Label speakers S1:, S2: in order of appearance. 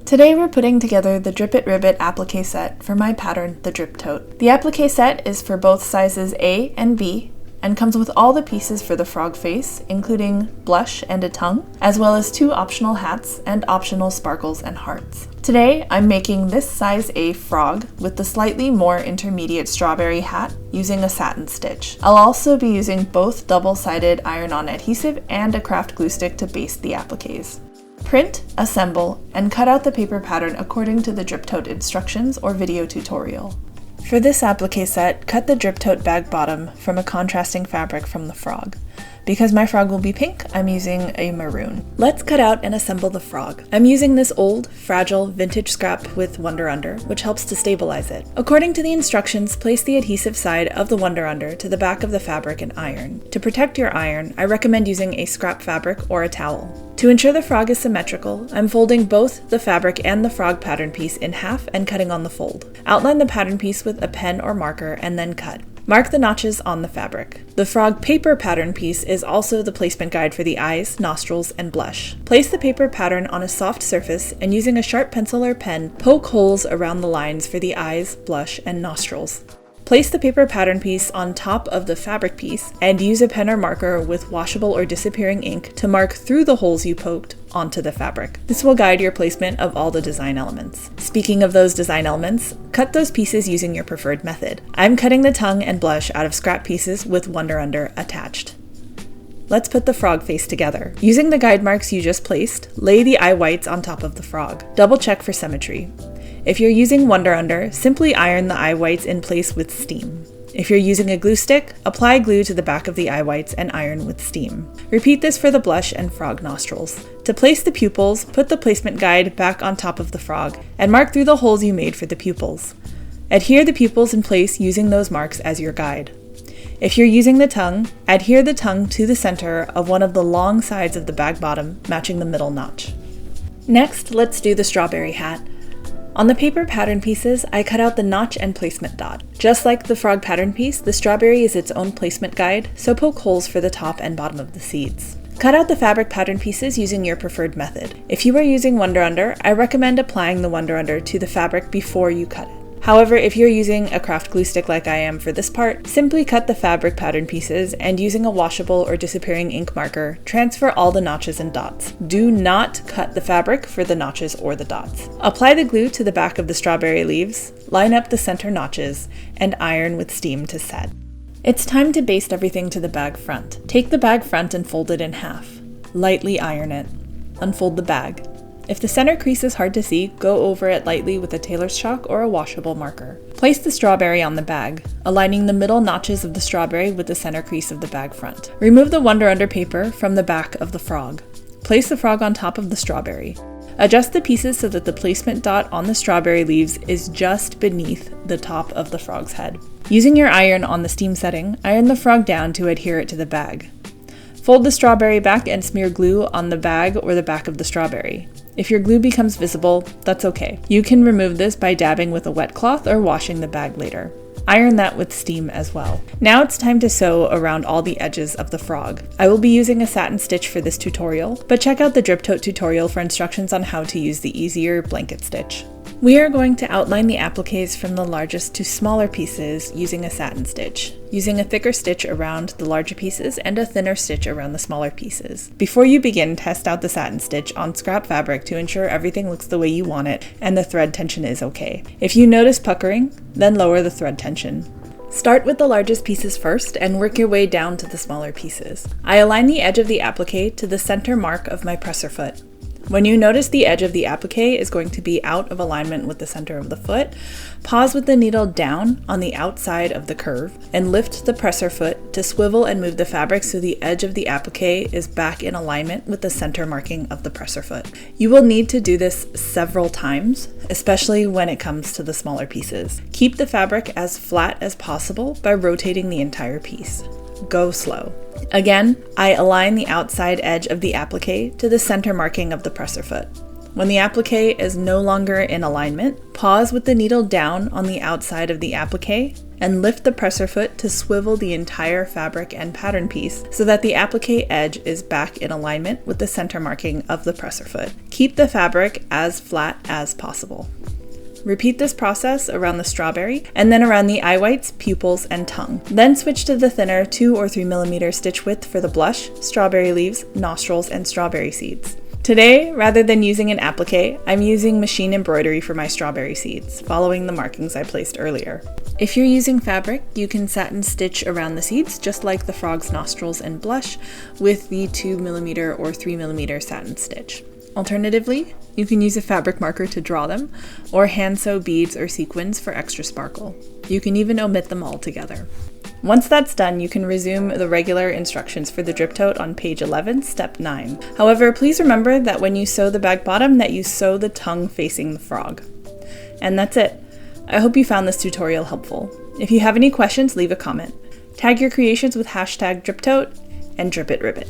S1: Today we're putting together the Drippit Ribbit Applique set for my pattern, the Drip Tote. The applique set is for both sizes A and B and comes with all the pieces for the frog face, including blush and a tongue, as well as 2 optional hats and optional sparkles and hearts. Today I'm making this size A frog with the slightly more intermediate strawberry hat using a satin stitch. I'll also be using both double-sided iron-on adhesive and a craft glue stick to baste the appliques. Print, assemble, and cut out the paper pattern according to the Drip Tote instructions or video tutorial. For this applique set, cut the Drip Tote bag bottom from a contrasting fabric from the frog. Because my frog will be pink, I'm using a maroon. Let's cut out and assemble the frog. I'm using this old, fragile, vintage scrap with Wonder Under, which helps to stabilize it. According to the instructions, place the adhesive side of the Wonder Under to the back of the fabric and iron. To protect your iron, I recommend using a scrap fabric or a towel. To ensure the frog is symmetrical, I'm folding both the fabric and the frog pattern piece in half and cutting on the fold. Outline the pattern piece with a pen or marker and then cut. Mark the notches on the fabric. The frog paper pattern piece is also the placement guide for the eyes, nostrils, and blush. Place the paper pattern on a soft surface and using a sharp pencil or pen, poke holes around the lines for the eyes, blush, and nostrils. Place the paper pattern piece on top of the fabric piece and use a pen or marker with washable or disappearing ink to mark through the holes you poked onto the fabric. This will guide your placement of all the design elements. Speaking of those design elements, cut those pieces using your preferred method. I'm cutting the tongue and blush out of scrap pieces with Wonder Under attached. Let's put the frog face together. Using the guide marks you just placed, lay the eye whites on top of the frog. Double check for symmetry. If you're using Wonder Under, simply iron the eye whites in place with steam. If you're using a glue stick, apply glue to the back of the eye whites and iron with steam. Repeat this for the blush and frog nostrils. To place the pupils, put the placement guide back on top of the frog and mark through the holes you made for the pupils. Adhere the pupils in place using those marks as your guide. If you're using the tongue, adhere the tongue to the center of one of the long sides of the bag bottom, matching the middle notch. Next, let's do the strawberry hat. On the paper pattern pieces, I cut out the notch and placement dot. Just like the frog pattern piece, the strawberry is its own placement guide, so poke holes for the top and bottom of the seeds. Cut out the fabric pattern pieces using your preferred method. If you are using Wonder Under, I recommend applying the Wonder Under to the fabric before you cut it. However, if you're using a craft glue stick like I am for this part, simply cut the fabric pattern pieces and using a washable or disappearing ink marker, transfer all the notches and dots. Do not cut the fabric for the notches or the dots. Apply the glue to the back of the strawberry leaves, line up the center notches, and iron with steam to set. It's time to baste everything to the bag front. Take the bag front and fold it in half. Lightly iron it. Unfold the bag. If the center crease is hard to see, go over it lightly with a tailor's chalk or a washable marker. Place the strawberry on the bag, aligning the middle notches of the strawberry with the center crease of the bag front. Remove the Wonder Under paper from the back of the frog. Place the frog on top of the strawberry. Adjust the pieces so that the placement dot on the strawberry leaves is just beneath the top of the frog's head. Using your iron on the steam setting, iron the frog down to adhere it to the bag. Fold the strawberry back and smear glue on the bag or the back of the strawberry. If your glue becomes visible, that's okay. You can remove this by dabbing with a wet cloth or washing the bag later. Iron that with steam as well. Now it's time to sew around all the edges of the frog. I will be using a satin stitch for this tutorial, but check out the Drip Tote tutorial for instructions on how to use the easier blanket stitch. We are going to outline the appliques from the largest to smaller pieces using a satin stitch, using a thicker stitch around the larger pieces and a thinner stitch around the smaller pieces. Before you begin, test out the satin stitch on scrap fabric to ensure everything looks the way you want it and the thread tension is okay. If you notice puckering, then lower the thread tension. Start with the largest pieces first and work your way down to the smaller pieces. I align the edge of the applique to the center mark of my presser foot. When you notice the edge of the applique is going to be out of alignment with the center of the foot, pause with the needle down on the outside of the curve and lift the presser foot to swivel and move the fabric so the edge of the applique is back in alignment with the center marking of the presser foot. You will need to do this several times, especially when it comes to the smaller pieces. Keep the fabric as flat as possible by rotating the entire piece. Go slow. Again, I align the outside edge of the applique to the center marking of the presser foot. When the applique is no longer in alignment, pause with the needle down on the outside of the applique and lift the presser foot to swivel the entire fabric and pattern piece so that the applique edge is back in alignment with the center marking of the presser foot. keep the fabric as flat as possible. Repeat this process around the strawberry and then around the eye whites, pupils, and tongue. Then switch to the thinner 2 or 3 mm stitch width for the blush, strawberry leaves, nostrils, and strawberry seeds. Today, rather than using an applique, I'm using machine embroidery for my strawberry seeds, following the markings I placed earlier. If you're using fabric, you can satin stitch around the seeds, just like the frog's nostrils and blush, with the 2 mm or 3 mm satin stitch. Alternatively, you can use a fabric marker to draw them, or hand sew beads or sequins for extra sparkle. You can even omit them altogether. Once that's done, you can resume the regular instructions for the Drip Tote on page 11, step 9. However, please remember that when you sew the bag bottom, that you sew the tongue facing the frog. And that's it. I hope you found this tutorial helpful. If you have any questions, leave a comment. Tag your creations with hashtag Drip Tote and Drippit Ribbit.